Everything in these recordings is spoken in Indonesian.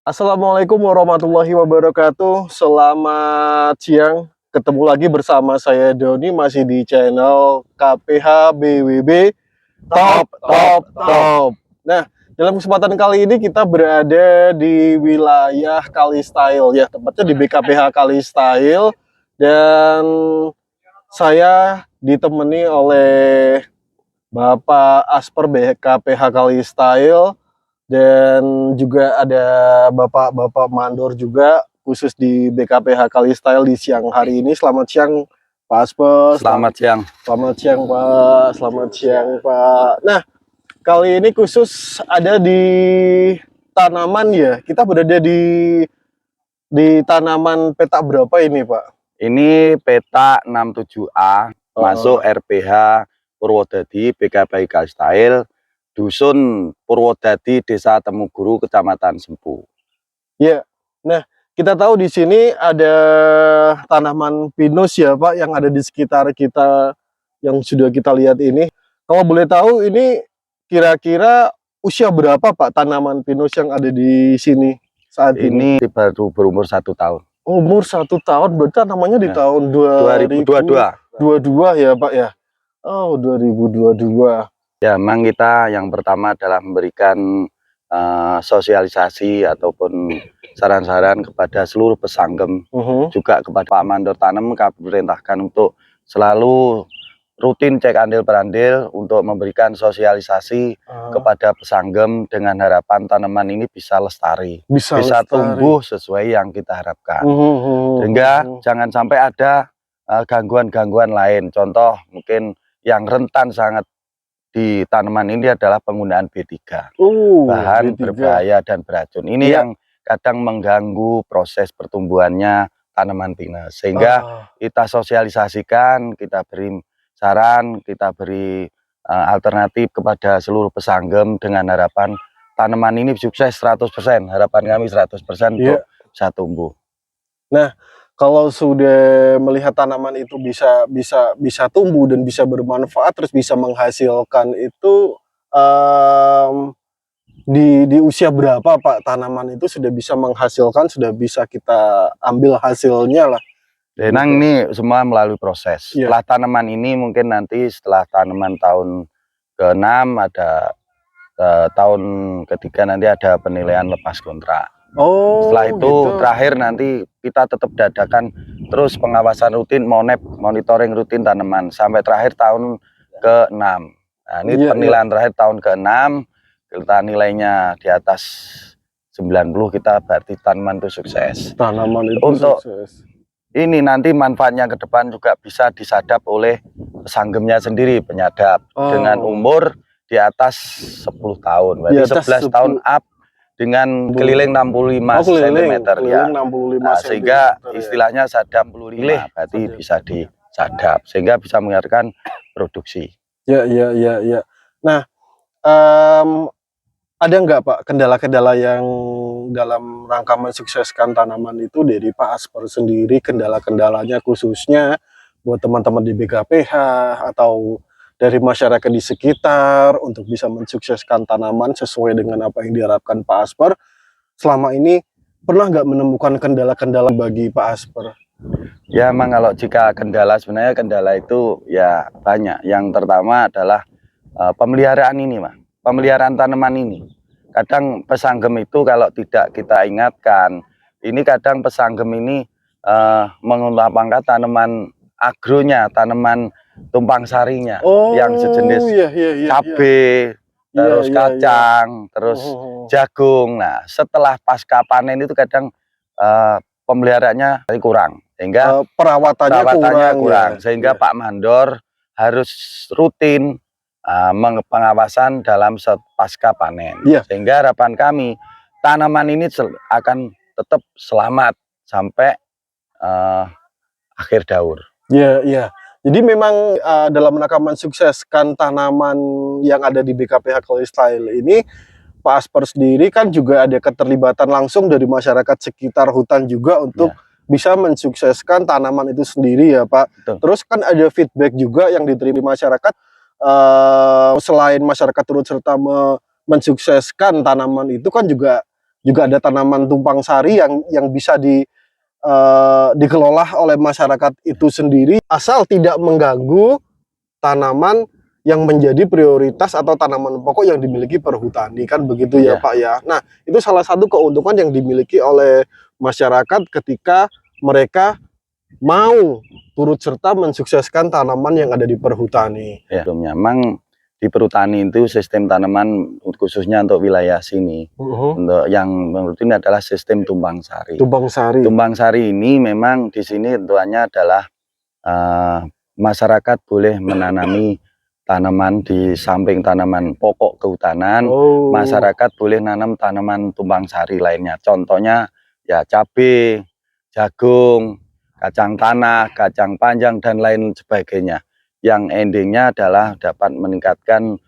Assalamualaikum warahmatullahi wabarakatuh. Selamat siang. Ketemu lagi bersama saya Doni, masih di channel KPH BWB Top Top Top. Nah, dalam kesempatan kali ini kita berada di wilayah Kalistyle ya, tepatnya di BKPH Kalistyle, dan saya ditemani oleh Bapak Asper BKPH Kalistyle, dan juga ada bapak-bapak mandor juga khusus di BKPH Kalistyle di siang hari ini. Selamat siang Pak Asper. Selamat siang. Selamat siang Pak. Selamat siang Pak. Nah, kali ini khusus ada di tanaman ya. Kita berada di tanaman peta berapa ini Pak? Ini peta 67A masuk RPH Purwodadi BKPH Kalistyle, Dusun Purwodadi, Desa Temuguru, Kecamatan Sempu. Ya. Nah, kita tahu di sini ada tanaman pinus ya Pak yang ada di sekitar kita yang sudah kita lihat ini. Kalau boleh tahu ini kira-kira usia berapa Pak tanaman pinus yang ada di sini saat ini? Ini baru berumur 1 tahun. Umur 1 tahun, berarti namanya di tahun 2022 ya Pak ya? Oh, 2022. Ya, memang kita yang pertama adalah memberikan sosialisasi ataupun saran-saran kepada seluruh pesanggem, juga kepada Pak Mandor Tanam. Kami perintahkan untuk selalu rutin cek andil perandil untuk memberikan sosialisasi kepada pesanggem dengan harapan tanaman ini bisa lestari, bisa tumbuh sesuai yang kita harapkan. Sehingga jangan sampai ada gangguan-gangguan lain. Contoh mungkin yang rentan sangat di tanaman ini adalah penggunaan B3, bahan B3 berbahaya dan beracun. Ini yang kadang mengganggu proses pertumbuhannya tanaman pinus. Sehingga kita sosialisasikan, kita beri saran, kita beri alternatif kepada seluruh pesanggem dengan harapan tanaman ini sukses 100%. Harapan kami 100% untuk bisa tumbuh. Nah, kalau sudah melihat tanaman itu bisa tumbuh dan bisa bermanfaat terus bisa menghasilkan itu, di usia berapa Pak tanaman itu sudah bisa menghasilkan, sudah bisa kita ambil hasilnya lah? Memang ini semua melalui proses. Setelah tanaman ini mungkin nanti setelah tanaman tahun ke-6 ada tahun ketiga nanti ada penilaian lepas kontrak. Setelah itu terakhir nanti kita tetap dadakan terus pengawasan rutin, monitoring rutin tanaman sampai terakhir tahun ke-6. Nah, ini penilaian terakhir tahun ke-6, kita nilainya di atas 90, kita berarti tanaman itu sukses. Tanaman itu untuk sukses. Ini nanti manfaatnya ke depan juga bisa disadap oleh pesanggemnya sendiri, penyadap dengan umur di atas 10 tahun, berarti 11 tahun up dengan keliling 65 cm ya. Nah, sehingga istilahnya sadap lilih, berarti bisa disadap sehingga bisa meningkatkan produksi. Ya. Nah, ada nggak Pak kendala-kendala yang dalam rangka mensukseskan tanaman itu dari Pak Asper sendiri, kendala-kendalanya khususnya buat teman-teman di BKPH atau dari masyarakat di sekitar untuk bisa mensukseskan tanaman sesuai dengan apa yang diharapkan Pak Asper selama ini? Pernah nggak menemukan kendala-kendala bagi Pak Asper? Ya, memang kalau jika kendala, sebenarnya kendala itu ya banyak. Yang pertama adalah pemeliharaan ini, Mas. Pemeliharaan tanaman ini. Kadang pesanggem itu kalau tidak kita ingatkan, ini kadang pesanggem ini mengutamakan tanaman agronya, tanaman tumpang sarinya, yang sejenis cabai, terus kacang, terus jagung. Nah, setelah pasca panen itu kadang pemeliharaannya kurang, sehingga perawatannya kurang. Sehingga Pak Mandor harus rutin pengawasan dalam pasca panen. Sehingga harapan kami tanaman ini akan tetap selamat sampai akhir daur. Iya. Jadi memang dalam rangka mensukseskan tanaman yang ada di BKPH Kalistyle ini, Pak Asper sendiri kan juga ada keterlibatan langsung dari masyarakat sekitar hutan juga untuk bisa mensukseskan tanaman itu sendiri ya Pak. Betul. Terus kan ada feedback juga yang diterima masyarakat, selain masyarakat turut serta mensukseskan tanaman itu kan juga juga ada tanaman tumpang sari yang bisa dikelola oleh masyarakat itu sendiri, asal tidak mengganggu tanaman yang menjadi prioritas atau tanaman pokok yang dimiliki perhutani, kan begitu ya Iya. Pak ya. Nah, itu salah satu keuntungan yang dimiliki oleh masyarakat ketika mereka mau turut serta mensukseskan tanaman yang ada di perhutani. Ya, memang di perhutani itu sistem tanaman khususnya untuk wilayah sini, untuk yang menurut ini adalah sistem tumpang sari. Tumpang sari. Tumpang sari ini memang di sini tentunya adalah masyarakat boleh menanami tanaman di samping tanaman pokok kehutanan. Masyarakat boleh nanam tanaman tumpang sari lainnya. Contohnya ya cabai, jagung, kacang tanah, kacang panjang dan lain sebagainya. Yang endingnya adalah dapat meningkatkan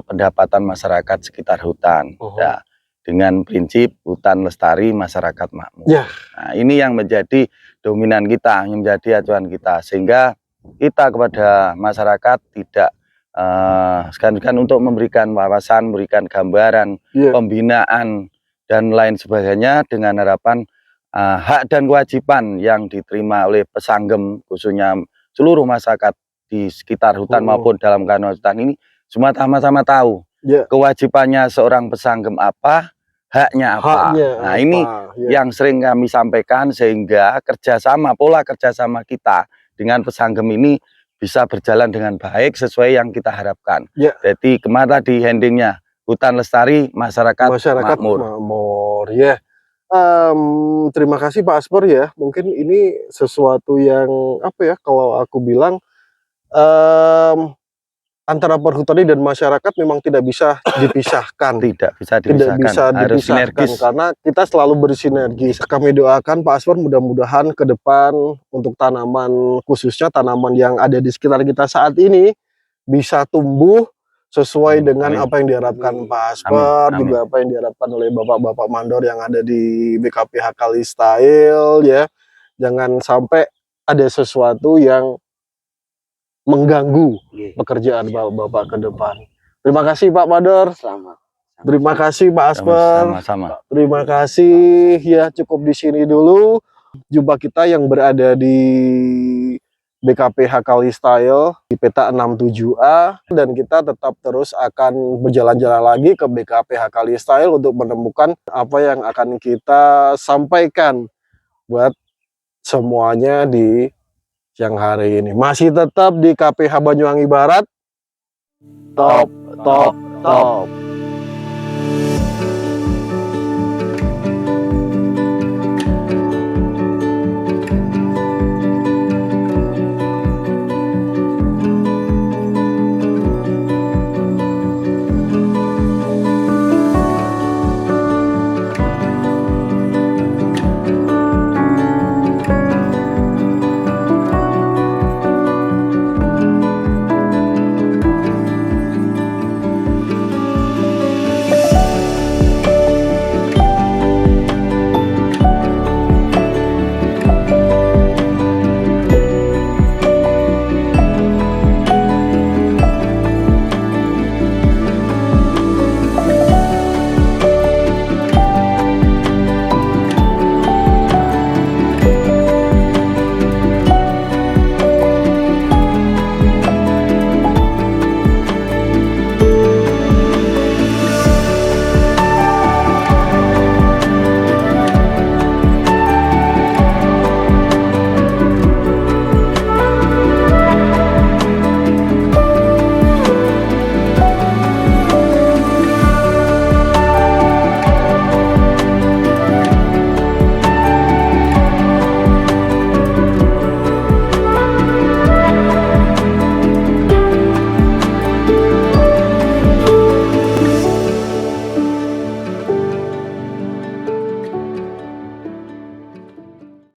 pendapatan masyarakat sekitar hutan. Ya, dengan prinsip hutan lestari, masyarakat makmur. Nah, ini yang menjadi dominan kita, yang menjadi acuan kita, sehingga kita kepada masyarakat tidak sekan-sekan untuk memberikan wawasan, memberikan gambaran, pembinaan dan lain sebagainya dengan harapan hak dan kewajiban yang diterima oleh pesanggem, khususnya seluruh masyarakat di sekitar hutan maupun dalam kawasan hutan ini semua sama-sama tahu kewajibannya seorang pesanggem apa, haknya apa. Nah, ini yang sering kami sampaikan, sehingga kerjasama, pola kerjasama kita dengan pesanggem ini bisa berjalan dengan baik sesuai yang kita harapkan. Jadi kemana di endingnya hutan lestari, masyarakat makmur. Ya. Terima kasih Pak Asper ya. Mungkin ini sesuatu yang apa ya, kalau aku bilang antara perhutani dan masyarakat memang tidak bisa dipisahkan. Tidak bisa dipisahkan, harus sinergis. Karena kita selalu bersinergi. Kami doakan Pak Asper mudah-mudahan ke depan untuk tanaman, khususnya tanaman yang ada di sekitar kita saat ini, bisa tumbuh sesuai dengan apa yang diharapkan Pak Asper, juga apa yang diharapkan oleh bapak-bapak mandor yang ada di BKPH Kalistyle ya. Jangan sampai ada sesuatu yang mengganggu pekerjaan bapak ke depan. Terima kasih Pak Mandor. Terima kasih Pak Asper. Sama-sama. Terima kasih ya, cukup di sini dulu jumpa kita yang berada di BKPH Kalistyle di peta 67A, dan kita tetap terus akan berjalan-jalan lagi ke BKPH Kalistyle untuk menemukan apa yang akan kita sampaikan buat semuanya di siang hari ini. Masih tetap di KPH Banyuwangi Barat. Top.